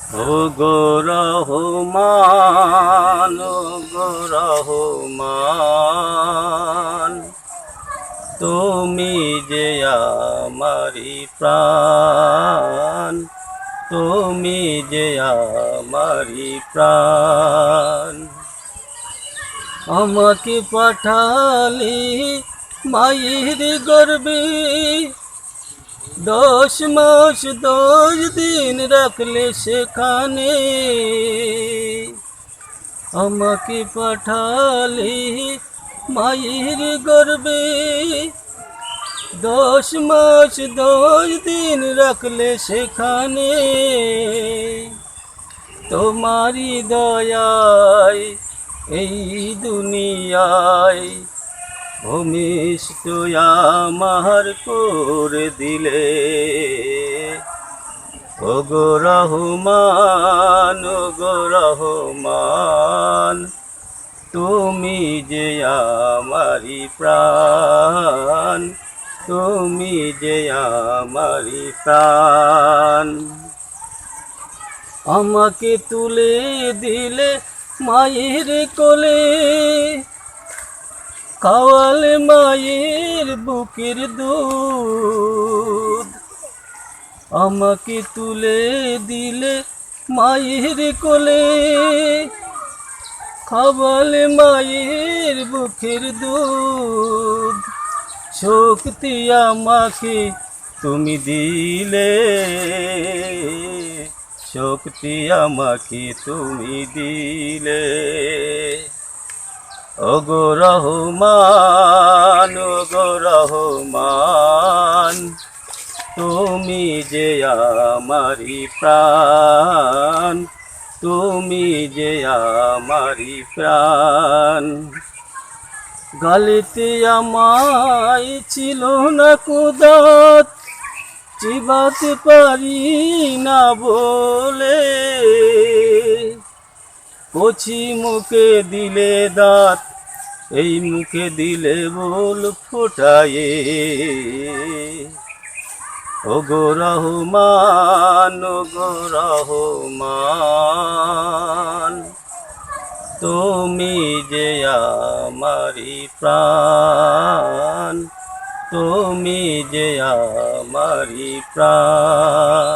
ও গো রহমান, ও গো রহমান, তুমি যে আমারি প্রাণ, তুমি যে আমারি প্রাণ। আমাকে পাঠালি মায়ের গর্বে, 10 মাস 10 দিন রাখলে সেখানে। আমাকে পাঠালি মায়ের গর্বে, 10 মাস 10 দিন রাখলে সেখানে। তোমারি দয়ায় এই দুনিয়ায় ভূমিষ্ঠ আমার করে দিলে। ও গো রহমান, ও গো রহমান, তুমি যে আমারি প্রাণ, তুমি যে আমারি প্রাণ। আমাকে তুলে দিলে মায়ের কোলে, খাওয়ালে মায়ের বুকের দুধ। আমাকে তুলে দিলে মায়ের কোলে, খাওয়ালে মায়ের বুকের দুধ। শক্তি আমাকে তুমি দিলে, শক্তি আমাকে তুমি দিলে। ও গো রহমান, ও গো রহমান, তুমি যে আমারি প্রাণ, তুমি যে আমারি প্রাণ। গালিতে আমায় ছিল না কুদাত, চিবাতে পারি না বলে। কচি মুখে দিলে দাঁত, এই মুখে দিলে বল ফোটায়ে। ও গো রহমান, ও গো রহমান, তুমি যে আমারি প্রাণ, তুমি যে আমারি প্রাণ।